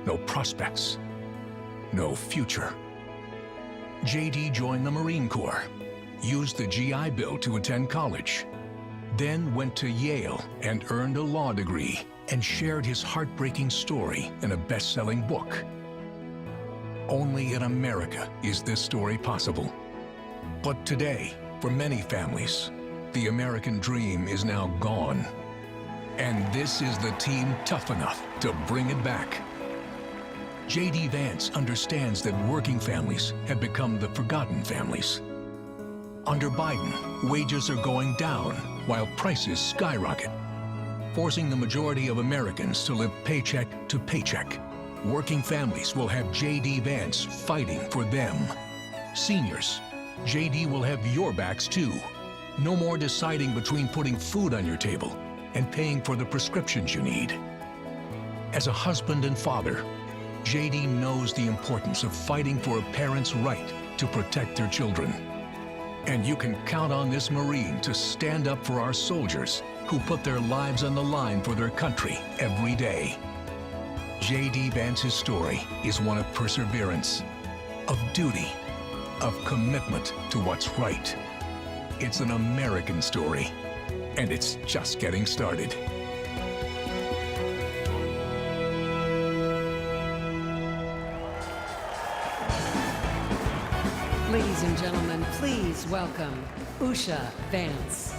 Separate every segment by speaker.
Speaker 1: no prospects, no future. JD joined the Marine Corps, used the GI Bill to attend college, then went to Yale and earned a law degree and shared his heartbreaking story in a best-selling book. Only in America is this story possible. But today, for many families, the American dream is now gone. And this is the team tough enough to bring it back. JD Vance understands that working families have become the forgotten families. Under Biden, wages are going down while prices skyrocket, forcing the majority of Americans to live paycheck to paycheck. Working families will have JD Vance fighting for them. Seniors, JD will have your backs too. No more deciding between putting food on your table and paying for the prescriptions you need. As a husband and father, JD knows the importance of fighting for a parent's right to protect their children. And you can count on this Marine to stand up for our soldiers who put their lives on the line for their country every day. JD Vance's story is one of perseverance, of duty, of commitment to what's right. It's an American story, and it's just getting started.
Speaker 2: Ladies and gentlemen, please welcome Usha Vance.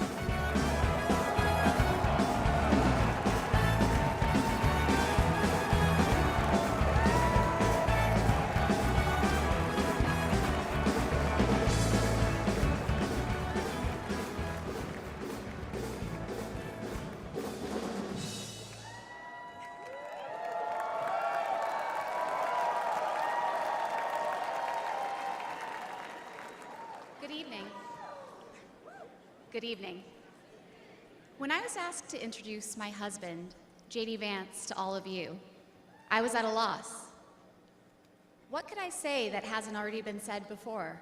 Speaker 3: Good evening. Good evening. When I was asked to introduce my husband, JD Vance, to all of you, I was at a loss. What could I say that hasn't already been said before?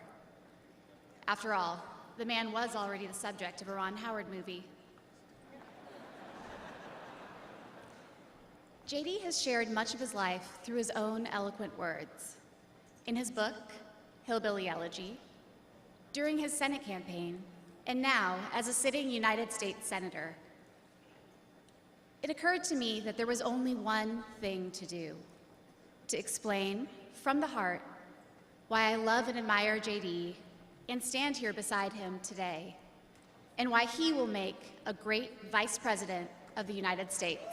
Speaker 3: After all, the man was already the subject of a Ron Howard movie. JD has shared much of his life through his own eloquent words. In his book, Hillbilly Elegy, during his Senate campaign, and now as a sitting United States Senator. It occurred to me that there was only one thing to do: to explain from the heart why I love and admire JD and stand here beside him today, and why he will make a great Vice President of the United States.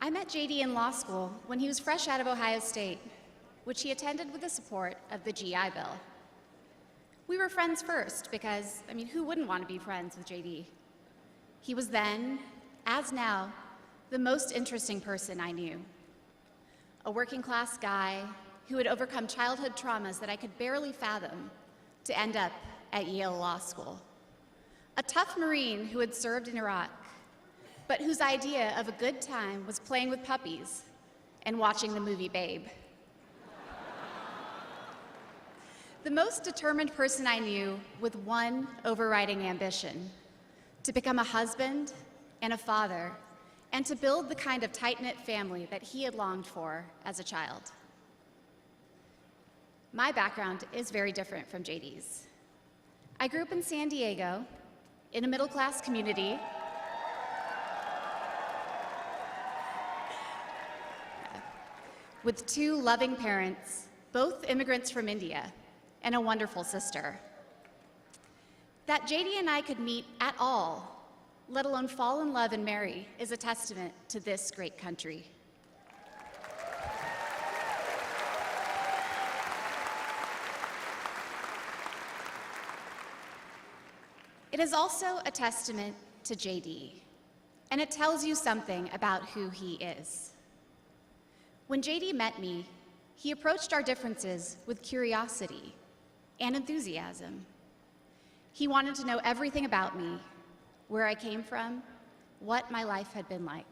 Speaker 3: I met JD in law school when he was fresh out of Ohio State, which he attended with the support of the GI Bill. We were friends first because, who wouldn't want to be friends with JD? He was then, as now, the most interesting person I knew. A working class guy who had overcome childhood traumas that I could barely fathom to end up at Yale Law School. A tough Marine who had served in Iraq, but whose idea of a good time was playing with puppies and watching the movie Babe. The most determined person I knew with one overriding ambition: to become a husband and a father, and to build the kind of tight-knit family that he had longed for as a child. My background is very different from JD's. I grew up in San Diego, in a middle-class community with two loving parents, both immigrants from India, and a wonderful sister. That JD and I could meet at all, let alone fall in love and marry, is a testament to this great country. It is also a testament to JD, and it tells you something about who he is. When JD met me, he approached our differences with curiosity and enthusiasm. He wanted to know everything about me, where I came from, what my life had been like.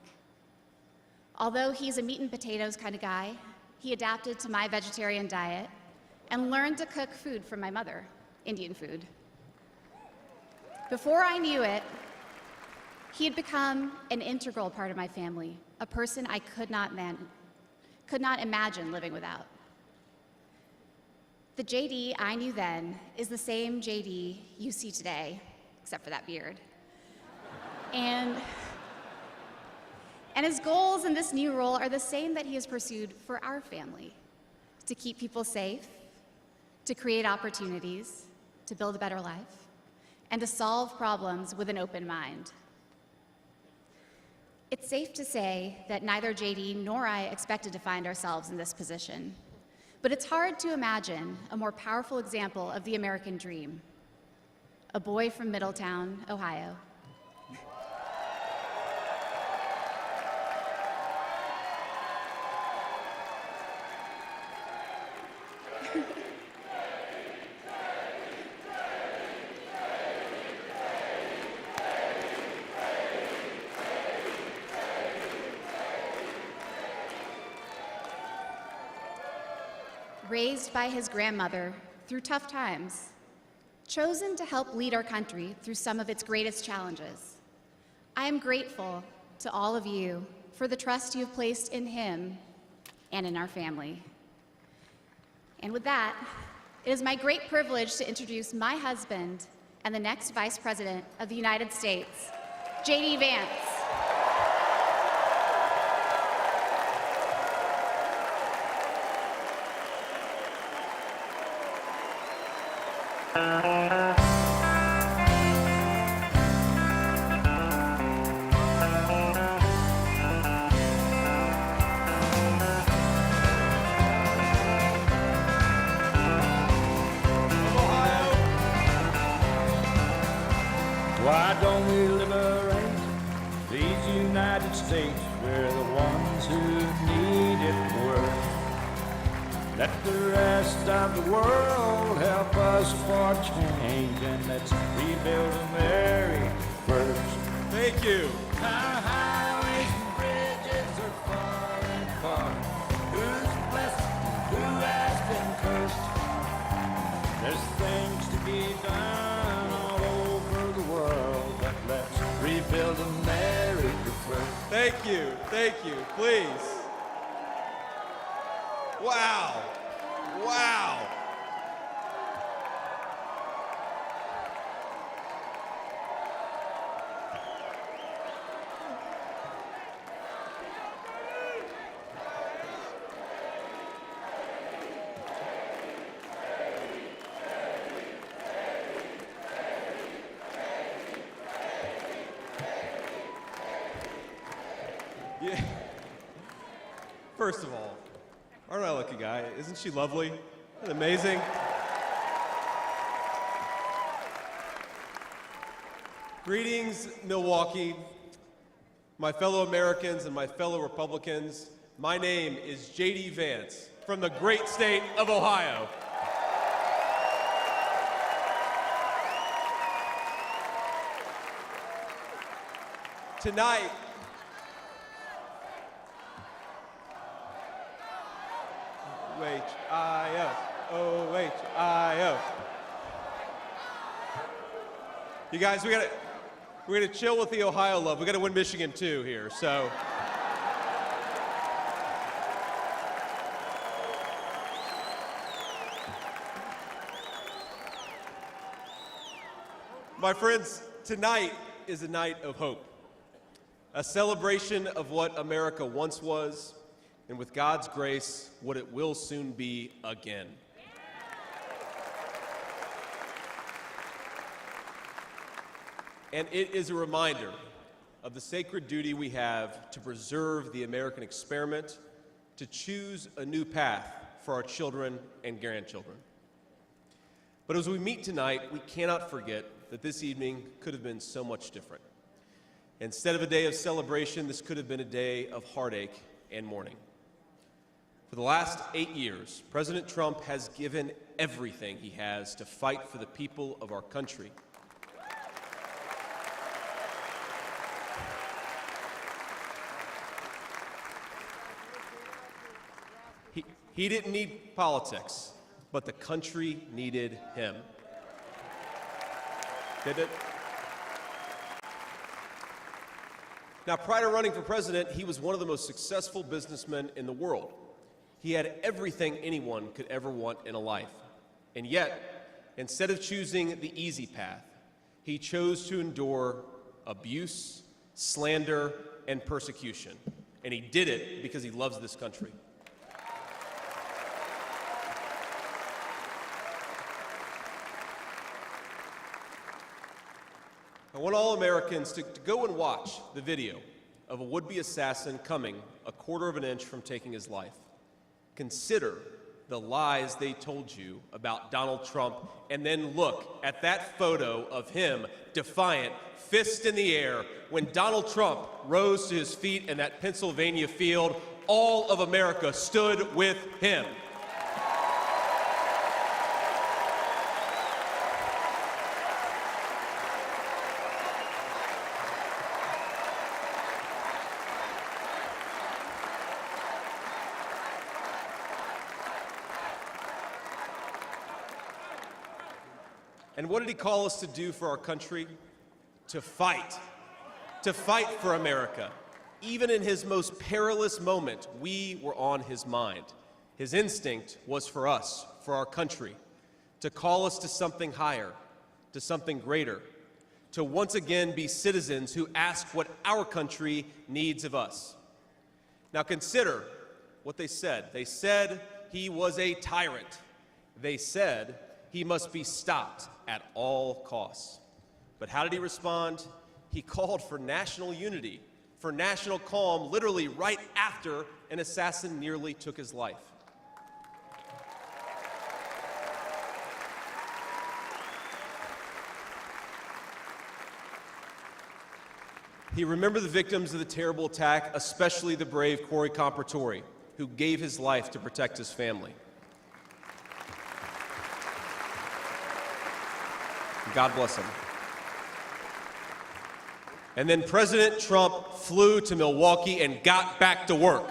Speaker 3: Although he's a meat and potatoes kind of guy, he adapted to my vegetarian diet and learned to cook food from my mother, Indian food. Before I knew it, he had become an integral part of my family, a person I could not imagine living without. The JD I knew then is the same JD you see today, except for that beard. And his goals in this new role are the same that he has pursued for our family: to keep people safe, to create opportunities, to build a better life, and to solve problems with an open mind. It's safe to say that neither JD nor I expected to find ourselves in this position, but it's hard to imagine a more powerful example of the American dream. A boy from Middletown, Ohio. Raised by his grandmother through tough times, chosen to help lead our country through some of its greatest challenges. I am grateful to all of you for the trust you have placed in him and in our family. And with that, it is my great privilege to introduce my husband and the next Vice President of the United States, JD Vance.
Speaker 4: Why don't we liberate these United States? We're the ones who need it worst. Let the rest of the world help us for change, and let's rebuild America first.
Speaker 5: Thank you.
Speaker 4: Our highways and bridges are falling apart. Who's blessed and who has been cursed? There's things to be done all over the world, but let's rebuild America first.
Speaker 5: Thank you. Thank you. Please. Wow. Wow. Yeah. First of all, aren't I a lucky guy? Isn't she lovely? Isn't that amazing? Greetings, Milwaukee, my fellow Americans and my fellow Republicans. My name is JD Vance from the great state of Ohio. Tonight, O-H-I-O, O-H-I-O. You guys, we're gonna chill with the Ohio love. We gotta win Michigan too here, so. My friends, tonight is a night of hope, a celebration of what America once was, and with God's grace, what it will soon be again. And it is a reminder of the sacred duty we have to preserve the American experiment, to choose a new path for our children and grandchildren. But as we meet tonight, we cannot forget that this evening could have been so much different. Instead of a day of celebration, this could have been a day of heartache and mourning. For the last 8 years, President Trump has given everything he has to fight for the people of our country. He didn't need politics, but the country needed him. Did it? Now, prior to running for president, he was one of the most successful businessmen in the world. He had everything anyone could ever want in a life. And yet, instead of choosing the easy path, he chose to endure abuse, slander, and persecution. And he did it because he loves this country. I want all Americans to go and watch the video of a would-be assassin coming a quarter of an inch from taking his life. Consider the lies they told you about Donald Trump, and then look at that photo of him, defiant, fist in the air. When Donald Trump rose to his feet in that Pennsylvania field, all of America stood with him. And what did he call us to do for our country? To fight for America. Even in his most perilous moment, we were on his mind. His instinct was for us, for our country, to call us to something higher, to something greater, to once again be citizens who ask what our country needs of us. Now consider what they said. They said he was a tyrant. They said he must be stopped at all costs. But how did he respond? He called for national unity, for national calm, literally right after an assassin nearly took his life. He remembered the victims of the terrible attack, especially the brave Corey Comparatori, who gave his life to protect his family. God bless him. And then President Trump flew to Milwaukee and got back to work.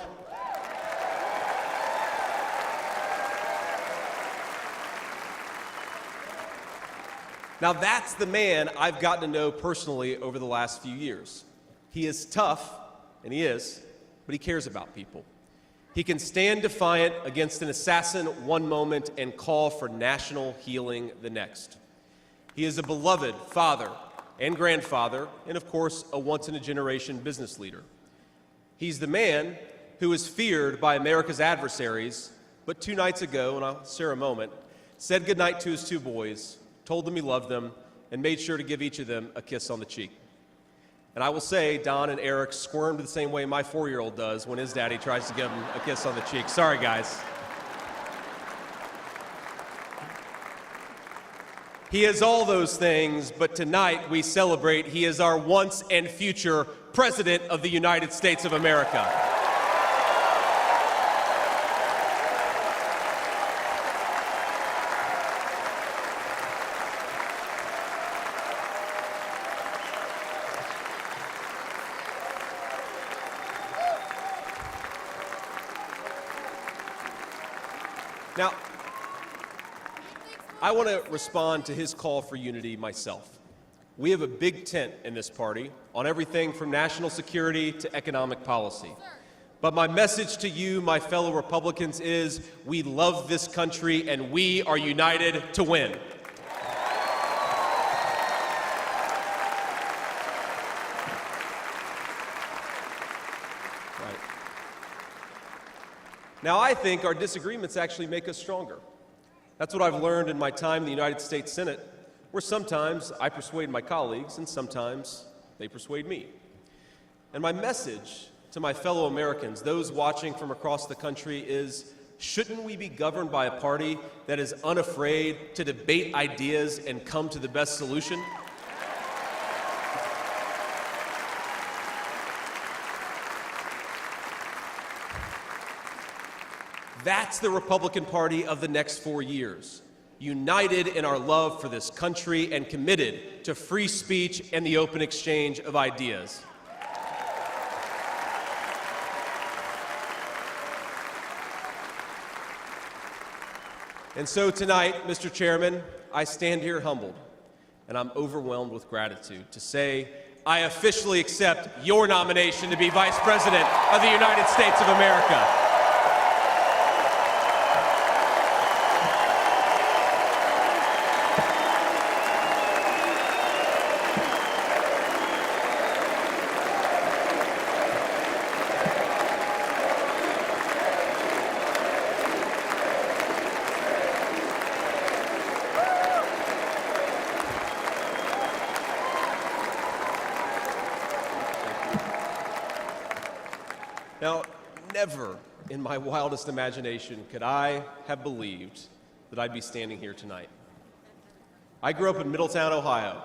Speaker 5: Now that's the man I've gotten to know personally over the last few years. He is tough, and he is, but he cares about people. He can stand defiant against an assassin one moment and call for national healing the next. He is a beloved father and grandfather, and of course, a once-in-a-generation business leader. He's the man who is feared by America's adversaries, but 2 nights ago, and I'll share a moment, said goodnight to his 2 boys, told them he loved them, and made sure to give each of them a kiss on the cheek. And I will say, Don and Eric squirmed the same way my 4-year-old does when his daddy tries to give him a kiss on the cheek. Sorry, guys. He is all those things, but tonight we celebrate he is our once and future President of the United States of America. Now, I want to respond to his call for unity myself. We have a big tent in this party on everything from national security to economic policy. But my message to you, my fellow Republicans, is we love this country and we are united to win. Right. Now, I think our disagreements actually make us stronger. That's what I've learned in my time in the United States Senate, where sometimes I persuade my colleagues and sometimes they persuade me. And my message to my fellow Americans, those watching from across the country, is shouldn't we be governed by a party that is unafraid to debate ideas and come to the best solution? That's the Republican Party of the next 4 years, united in our love for this country and committed to free speech and the open exchange of ideas. And so tonight, Mr. Chairman, I stand here humbled, and I'm overwhelmed with gratitude to say, I officially accept your nomination to be Vice President of the United States of America. Now, never in my wildest imagination could I have believed that I'd be standing here tonight. I grew up in Middletown, Ohio.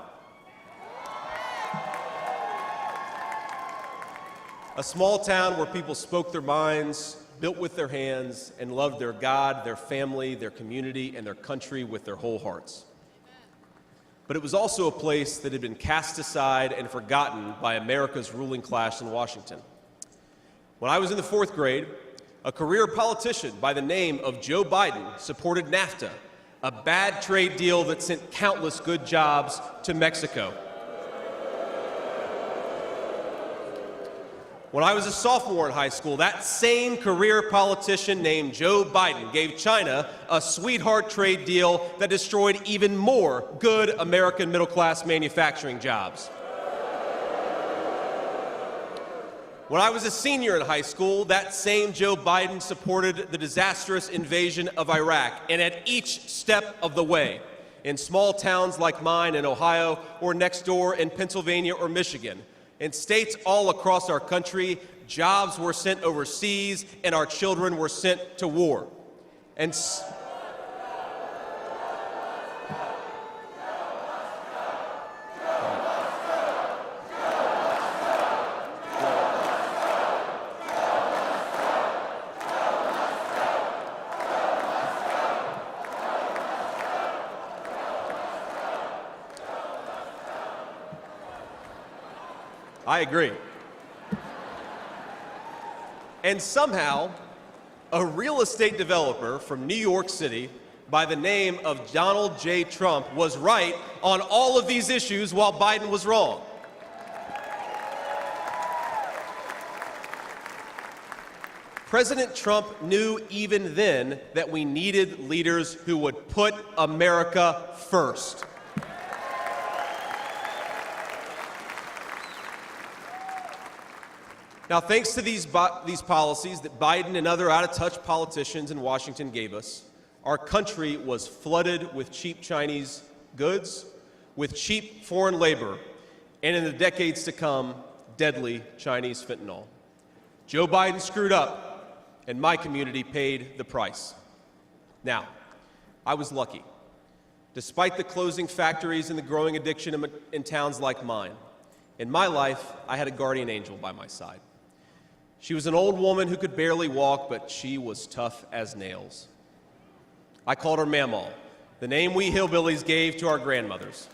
Speaker 5: A small town where people spoke their minds, built with their hands, and loved their God, their family, their community, and their country with their whole hearts. But it was also a place that had been cast aside and forgotten by America's ruling class in Washington. When I was in the 4th grade, a career politician by the name of Joe Biden supported NAFTA, a bad trade deal that sent countless good jobs to Mexico. When I was a sophomore in high school, that same career politician named Joe Biden gave China a sweetheart trade deal that destroyed even more good American middle-class manufacturing jobs. When I was a senior in high school, that same Joe Biden supported the disastrous invasion of Iraq, and at each step of the way, in small towns like mine in Ohio or next door in Pennsylvania or Michigan, in states all across our country, jobs were sent overseas and our children were sent to war. And I agree. And somehow, a real estate developer from New York City by the name of Donald J. Trump was right on all of these issues while Biden was wrong. President Trump knew even then that we needed leaders who would put America first. Now, thanks to these policies that Biden and other out-of-touch politicians in Washington gave us, our country was flooded with cheap Chinese goods, with cheap foreign labor, and in the decades to come, deadly Chinese fentanyl. Joe Biden screwed up, and my community paid the price. Now, I was lucky. Despite the closing factories and the growing addiction in towns like mine, in my life, I had a guardian angel by my side. She was an old woman who could barely walk, but she was tough as nails. I called her Mamaw, the name we hillbillies gave to our grandmothers.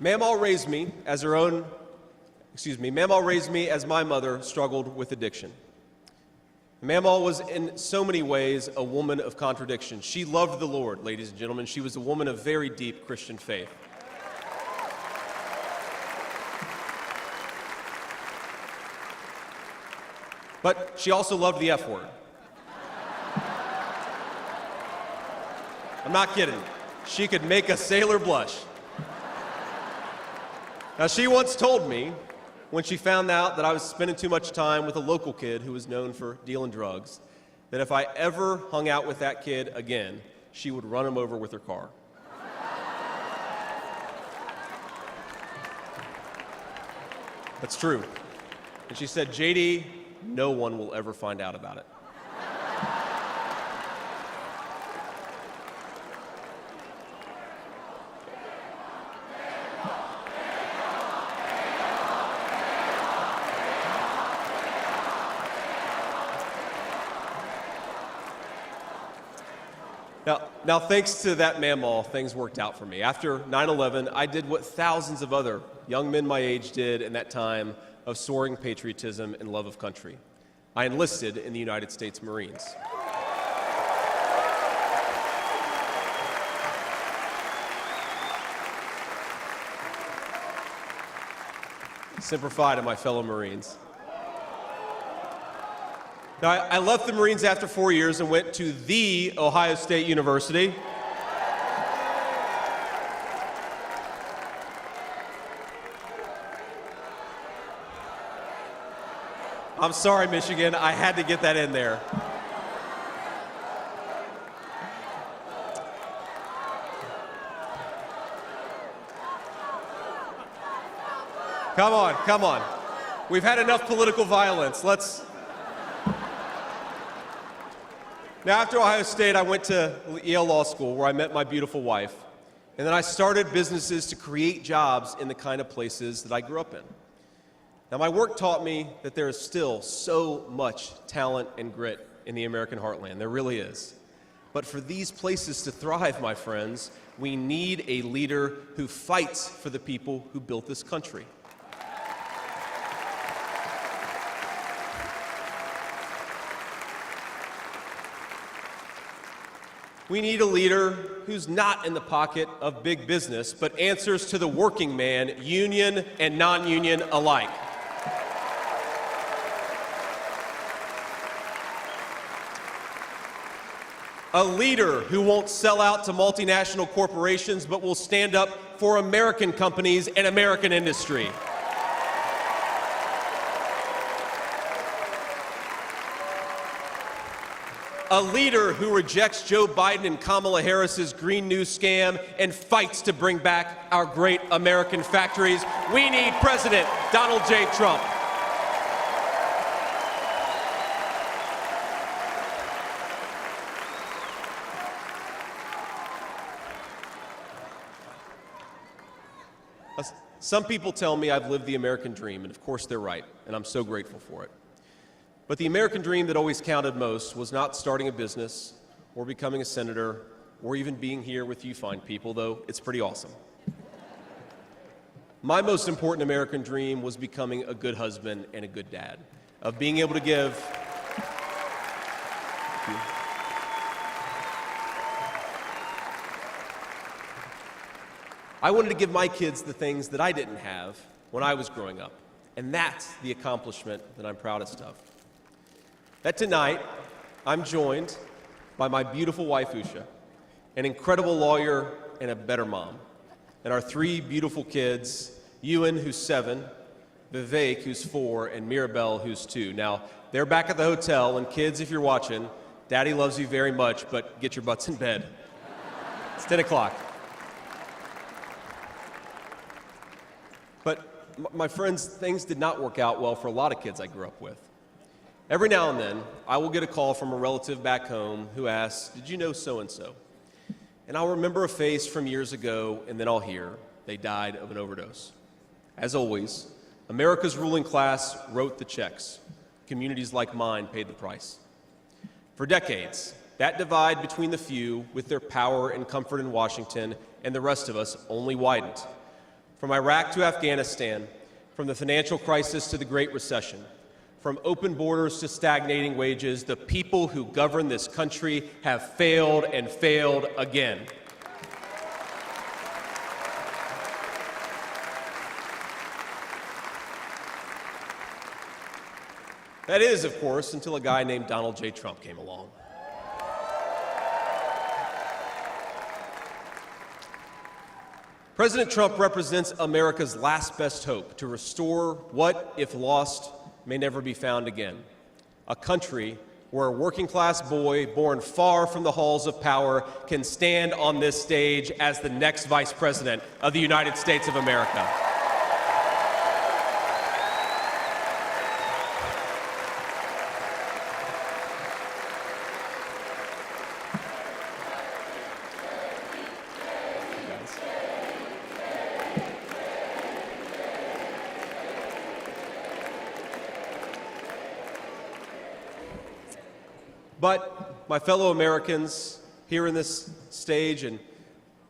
Speaker 5: Mamaw raised me as my mother struggled with addiction. Mamaw was in so many ways a woman of contradiction. She loved the Lord, ladies and gentlemen. She was a woman of very deep Christian faith. But she also loved the F word. I'm not kidding. She could make a sailor blush. Now, she once told me, when she found out that I was spending too much time with a local kid who was known for dealing drugs, that if I ever hung out with that kid again, she would run him over with her car. That's true. And she said, JD, no one will ever find out about it. Now, thanks to that Mamaw, things worked out for me. After 9/11, I did what thousands of other young men my age did in that time of soaring patriotism and love of country. I enlisted in the United States Marines. Semper Fi to my fellow Marines. Now, I left the Marines after 4 years and went to the Ohio State University. I'm sorry, Michigan, I had to get that in there. Come on, come on. We've had enough political violence. Now, after Ohio State, I went to Yale Law School, where I met my beautiful wife. And then I started businesses to create jobs in the kind of places that I grew up in. Now, my work taught me that there is still so much talent and grit in the American heartland. There really is. But for these places to thrive, my friends, we need a leader who fights for the people who built this country. We need a leader who's not in the pocket of big business, but answers to the working man, union and non-union alike. A leader who won't sell out to multinational corporations, but will stand up for American companies and American industry. A leader who rejects Joe Biden and Kamala Harris's Green New scam and fights to bring back our great American factories. We need President Donald J. Trump. Some people tell me I've lived the American dream, and of course they're right, and I'm so grateful for it. But the American dream that always counted most was not starting a business or becoming a senator or even being here with you fine people, though it's pretty awesome. My most important American dream was becoming a good husband and a good dad, of being able to give. I wanted to give my kids the things that I didn't have when I was growing up, and that's the accomplishment that I'm proudest of. That tonight, I'm joined by my beautiful wife, Usha, an incredible lawyer and a better mom, and our three beautiful kids, Ewan, who's 7, Vivek, who's 4, and Mirabelle, who's 2. Now, they're back at the hotel, and kids, if you're watching, Daddy loves you very much, but get your butts in bed. It's 10 o'clock. But my friends, things did not work out well for a lot of kids I grew up with. Every now and then, I will get a call from a relative back home who asks, "Did you know so-and-so?" And I'll remember a face from years ago, and then I'll hear, "They died of an overdose." As always, America's ruling class wrote the checks. Communities like mine paid the price. For decades, that divide between the few, with their power and comfort in Washington, and the rest of us only widened. From Iraq to Afghanistan, from the financial crisis to the Great Recession, from open borders to stagnating wages, the people who govern this country have failed and failed again. That is, of course, until a guy named Donald J. Trump came along. President Trump represents America's last best hope to restore what, if lost, may never be found again. A country where a working-class boy born far from the halls of power can stand on this stage as the next Vice President of the United States of America. But my fellow Americans here in this stage and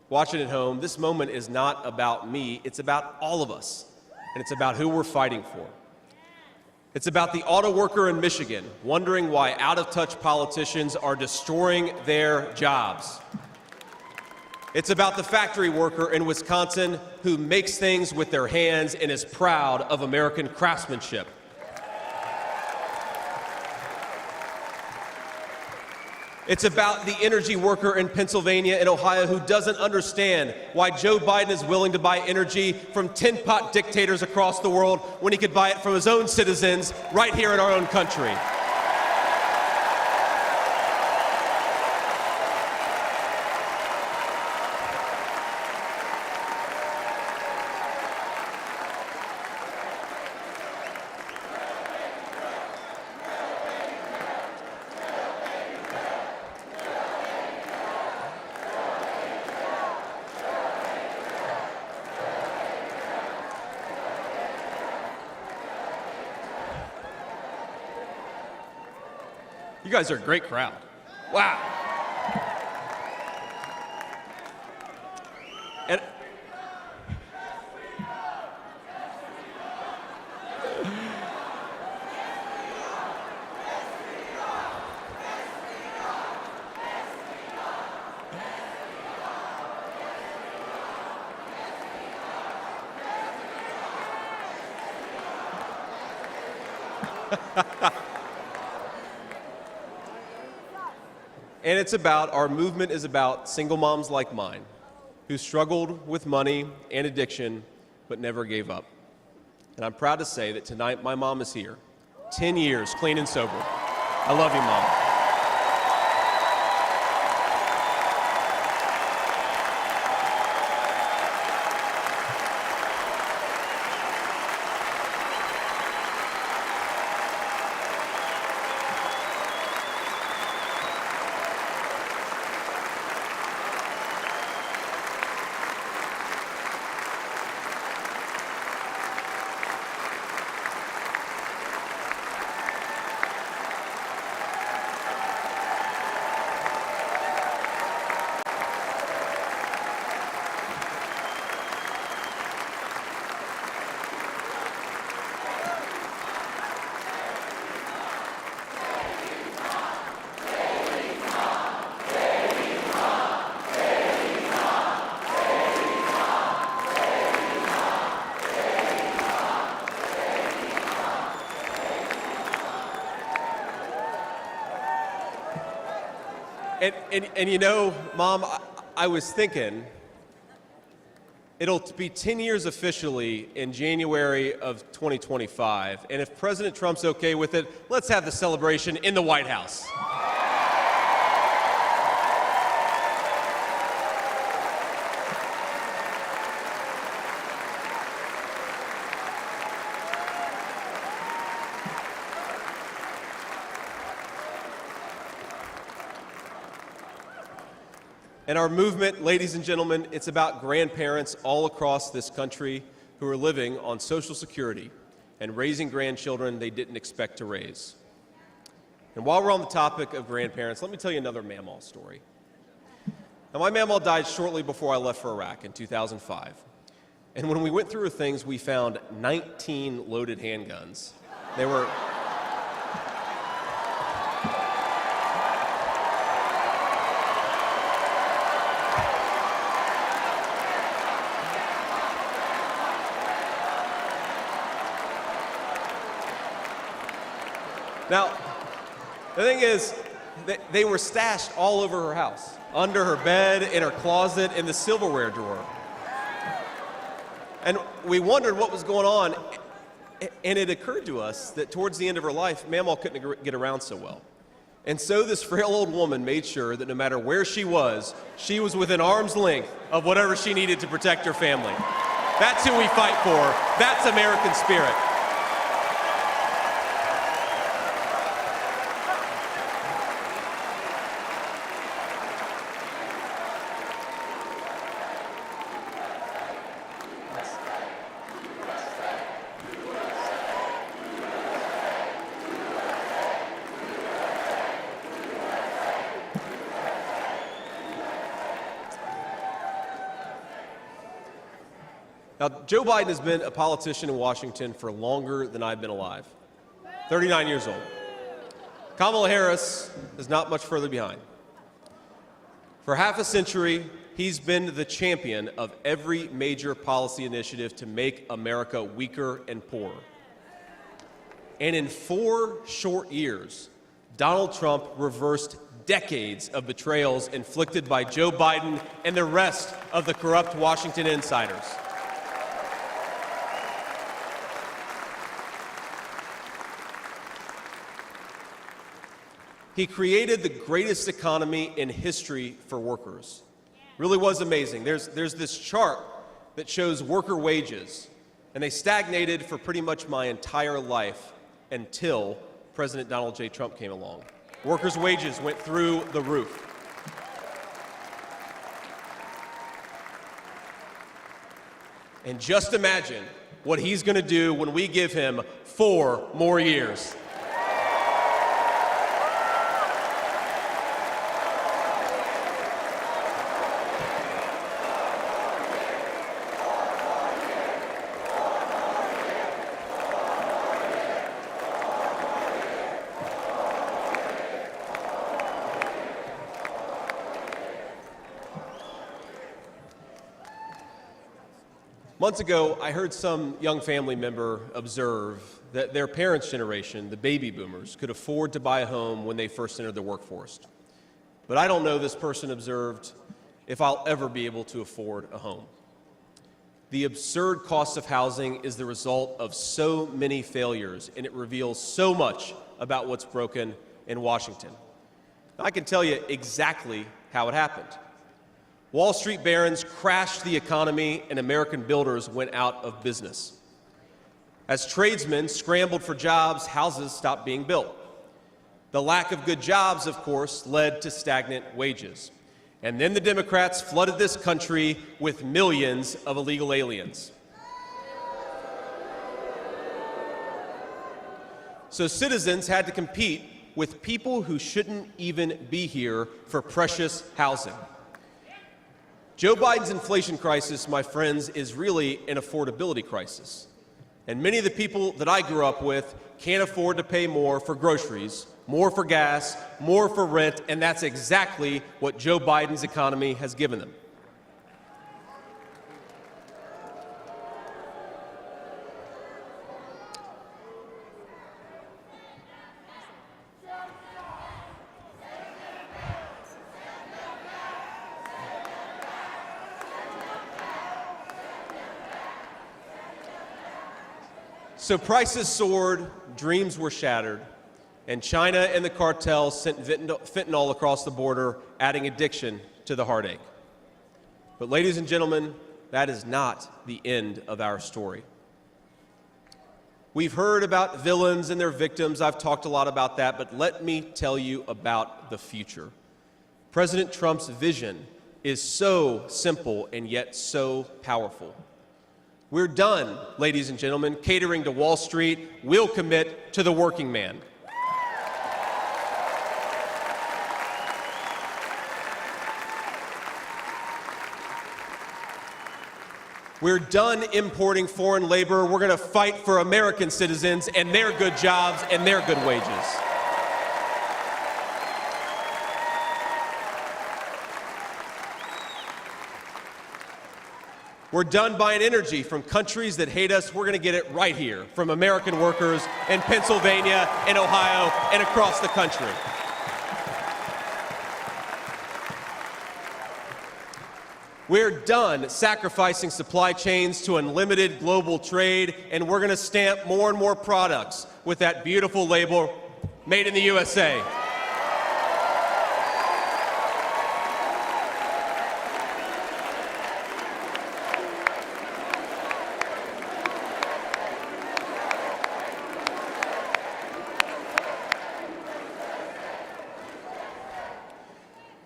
Speaker 5: watching at home, this moment is not about me, it's about all of us, and it's about who we're fighting for. It's about the auto worker in Michigan wondering why out-of-touch politicians are destroying their jobs. It's about the factory worker in Wisconsin who makes things with their hands and is proud of American craftsmanship. It's about the energy worker in Pennsylvania and Ohio who doesn't understand why Joe Biden is willing to buy energy from tin-pot dictators across the world when he could buy it from his own citizens right here in our own country. You guys are a great crowd. Wow. And And it's about, our movement is about single moms like mine who struggled with money and addiction but never gave up. And I'm proud to say that tonight my mom is here, 10 years clean and sober. I love you, Mom. And you know, Mom, I was thinking, it'll be 10 years officially in January of 2025, and if President Trump's okay with it, let's have the celebration in the White House. And our movement, ladies and gentlemen, it's about grandparents all across this country who are living on Social Security and raising grandchildren they didn't expect to raise. And while we're on the topic of grandparents, let me tell you another Mamaw story. Now, my Mamaw died shortly before I left for Iraq in 2005. And when we went through her things, we found 19 loaded handguns. They were... Now, the thing is, they were stashed all over her house, under her bed, in her closet, in the silverware drawer. And we wondered what was going on, and it occurred to us that towards the end of her life, Mamaw couldn't get around so well. And so this frail old woman made sure that no matter where she was within arm's length of whatever she needed to protect her family. That's who we fight for. That's American spirit. Now, Joe Biden has been a politician in Washington for longer than I've been alive, 39 years old. Kamala Harris is not much further behind. For half a century, he's been the champion of every major policy initiative to make America weaker and poorer. And in 4 short years, Donald Trump reversed decades of betrayals inflicted by Joe Biden and the rest of the corrupt Washington insiders. He created the greatest economy in history for workers. Really was amazing. There's this chart that shows worker wages, and they stagnated for pretty much my entire life until President Donald J. Trump came along. Workers' wages went through the roof. And just imagine what he's going to do when we give him 4 more years. Months ago, I heard some young family member observe that their parents' generation, the baby boomers, could afford to buy a home when they first entered the workforce. But I don't know, this person observed, if I'll ever be able to afford a home. The absurd cost of housing is the result of so many failures, and it reveals so much about what's broken in Washington. I can tell you exactly how it happened. Wall Street barons crashed the economy, and American builders went out of business. As tradesmen scrambled for jobs, houses stopped being built. The lack of good jobs, of course, led to stagnant wages. And then the Democrats flooded this country with millions of illegal aliens. So citizens had to compete with people who shouldn't even be here for precious housing. Joe Biden's inflation crisis, my friends, is really an affordability crisis. And many of the people that I grew up with can't afford to pay more for groceries, more for gas, more for rent, and that's exactly what Joe Biden's economy has given them. So prices soared, dreams were shattered, and China and the cartels sent fentanyl across the border, adding addiction to the heartache. But ladies and gentlemen, that is not the end of our story. We've heard about villains and their victims. I've talked a lot about that, but let me tell you about the future. President Trump's vision is so simple and yet so powerful. We're done, ladies and gentlemen, catering to Wall Street. We'll commit to the working man. We're done importing foreign labor. We're going to fight for American citizens and their good jobs and their good wages. We're done buying energy from countries that hate us. We're going to get it right here from American workers in Pennsylvania and Ohio and across the country. We're done sacrificing supply chains to unlimited global trade, and we're going to stamp more and more products with that beautiful label, Made in the USA.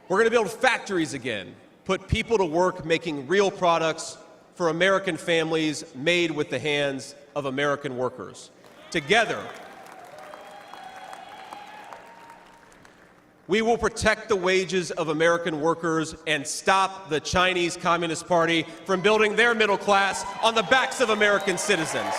Speaker 5: We're going to build factories again, put people to work making real products for American families made with the hands of American workers. Together, we will protect the wages of American workers and stop the Chinese Communist Party from building their middle class on the backs of American citizens.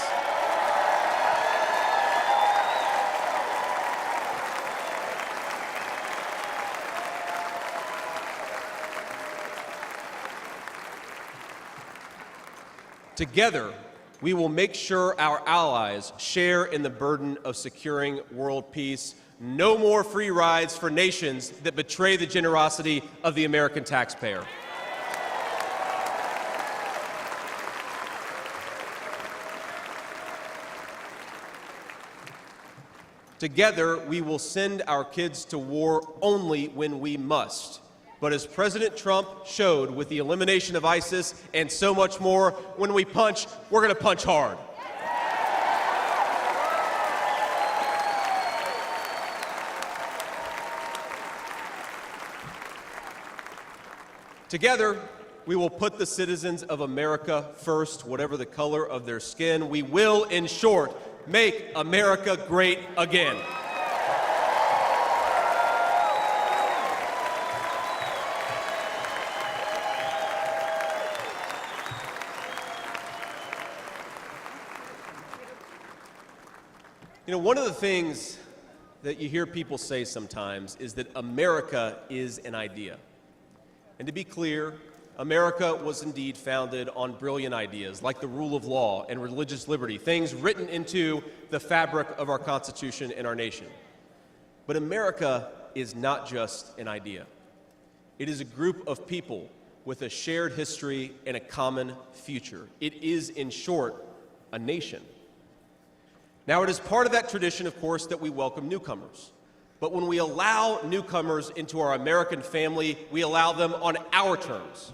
Speaker 5: Together, we will make sure our allies share in the burden of securing world peace. No more free rides for nations that betray the generosity of the American taxpayer. Together, we will send our kids to war only when we must. But as President Trump showed with the elimination of ISIS and so much more, when we punch, we're going to punch hard. Together, we will put the citizens of America first, whatever the color of their skin. We will, in short, make America great again. You know, one of the things that you hear people say sometimes is that America is an idea. And to be clear, America was indeed founded on brilliant ideas like the rule of law and religious liberty, things written into the fabric of our Constitution and our nation. But America is not just an idea. It is a group of people with a shared history and a common future. It is, in short, a nation. Now, it is part of that tradition, of course, that we welcome newcomers. But when we allow newcomers into our American family, we allow them on our terms.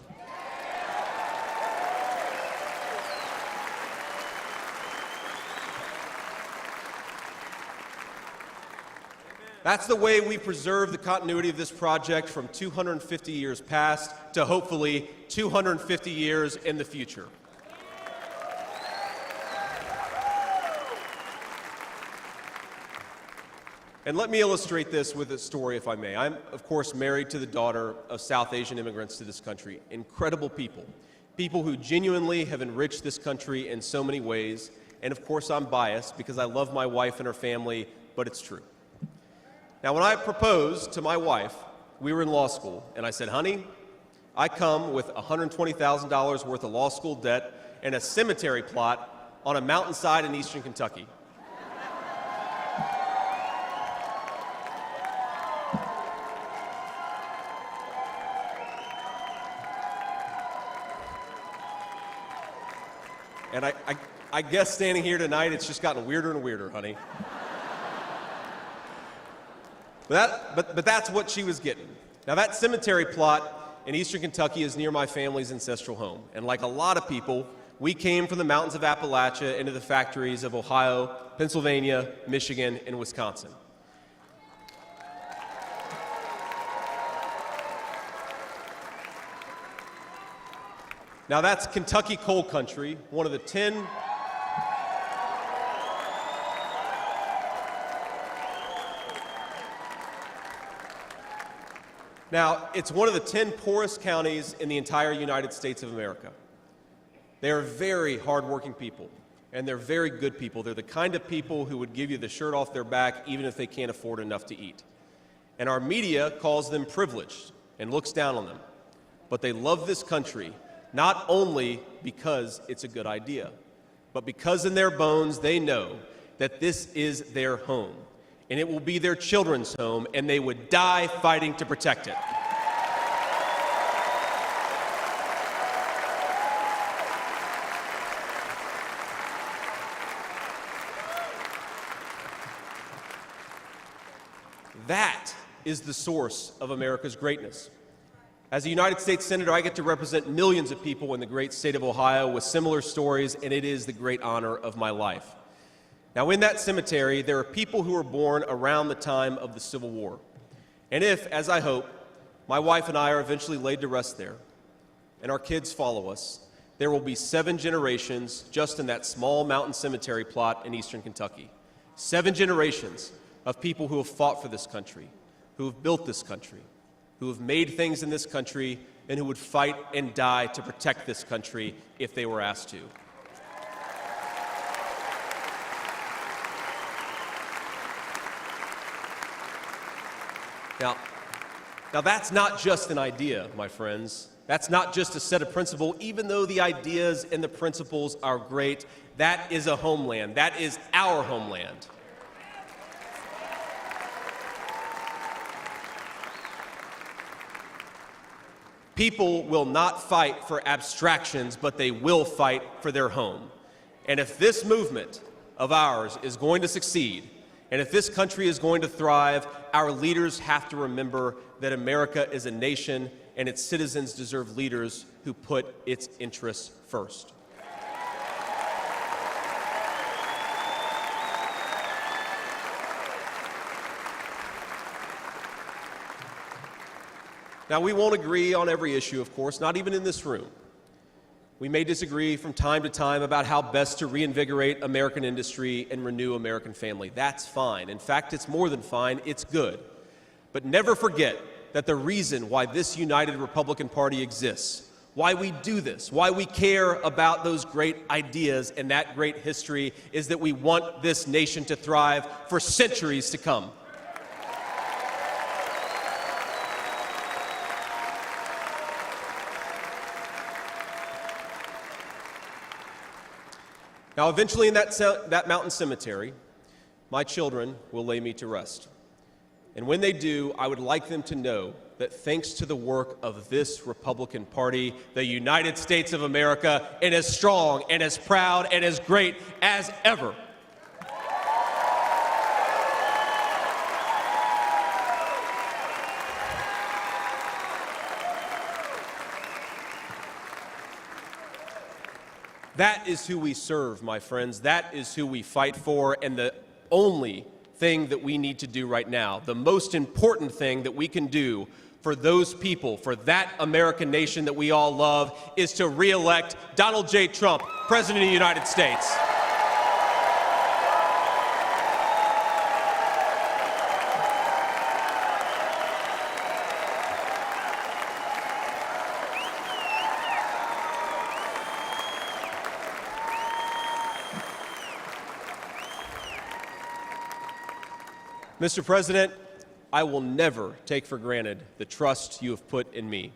Speaker 5: That's the way we preserve the continuity of this project from 250 years past to hopefully 250 years in the future. And let me illustrate this with a story, if I may. I'm, of course, married to the daughter of South Asian immigrants to this country. Incredible people. People who genuinely have enriched this country in so many ways. And, of course, I'm biased because I love my wife and her family, but it's true. Now, when I proposed to my wife, we were in law school, and I said, honey, I come with $120,000 worth of law school debt and a cemetery plot on a mountainside in eastern Kentucky. And I guess standing here tonight, it's just gotten weirder and weirder, honey. But that's what she was getting. Now, that cemetery plot in eastern Kentucky is near my family's ancestral home. And like a lot of people, we came from the mountains of Appalachia into the factories of Ohio, Pennsylvania, Michigan, and Wisconsin. Now, that's Kentucky coal country, one of the 10 Now, it's one of the 10 poorest counties in the entire United States of America. They are very hardworking people, and they're very good people. They're the kind of people who would give you the shirt off their back even if they can't afford enough to eat. And our media calls them privileged and looks down on them. But they love this country, not only because it's a good idea, but because in their bones they know that this is their home. And it will be their children's home, and they would die fighting to protect it. That is the source of America's greatness. As a United States Senator, I get to represent millions of people in the great state of Ohio with similar stories, and it is the great honor of my life. Now, in that cemetery, there are people who were born around the time of the Civil War. And if, as I hope, my wife and I are eventually laid to rest there, and our kids follow us, there will be 7 generations just in that small mountain cemetery plot in eastern Kentucky. 7 generations of people who have fought for this country, who have built this country, who have made things in this country, and who would fight and die to protect this country if they were asked to. Now, that's not just an idea, my friends. That's not just a set of principles. Even though the ideas and the principles are great, that is a homeland. That is our homeland. People will not fight for abstractions, but they will fight for their home. And if this movement of ours is going to succeed, and if this country is going to thrive, our leaders have to remember that America is a nation and its citizens deserve leaders who put its interests first. Now, we won't agree on every issue, of course, not even in this room. We may disagree from time to time about how best to reinvigorate American industry and renew American family. That's fine. In fact, it's more than fine. It's good. But never forget that the reason why this united Republican Party exists, why we do this, why we care about those great ideas and that great history, is that we want this nation to thrive for centuries to come. Now, eventually in that mountain cemetery, my children will lay me to rest. And when they do, I would like them to know that thanks to the work of this Republican Party, the United States of America is as strong and as proud and as great as ever. That is who we serve, my friends. That is who we fight for. And the only thing that we need to do right now, the most important thing that we can do for those people, for that American nation that we all love, is to re-elect Donald J. Trump, President of the United States. Mr. President, I will never take for granted the trust you have put in me.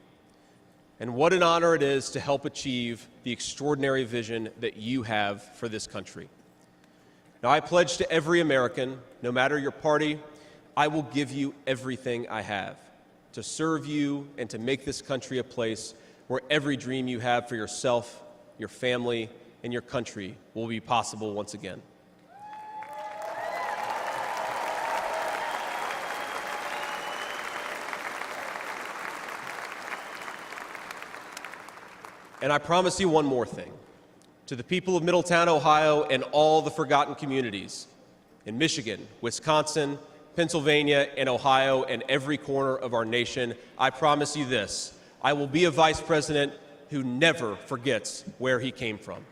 Speaker 5: And what an honor it is to help achieve the extraordinary vision that you have for this country. Now, I pledge to every American, no matter your party, I will give you everything I have to serve you and to make this country a place where every dream you have for yourself, your family, and your country will be possible once again. And I promise you one more thing. To the people of Middletown, Ohio, and all the forgotten communities in Michigan, Wisconsin, Pennsylvania, and Ohio, and every corner of our nation, I promise you this: I will be a vice president who never forgets where he came from.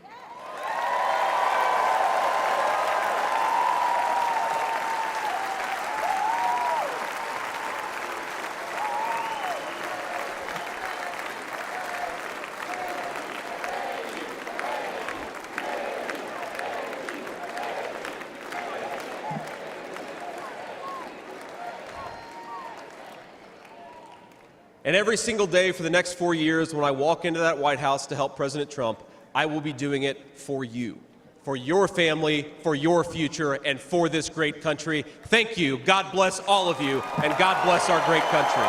Speaker 5: And every single day for the next 4 years, when I walk into that White House to help President Trump, I will be doing it for you, for your family, for your future, and for this great country. Thank you. God bless all of you, and God bless our great country.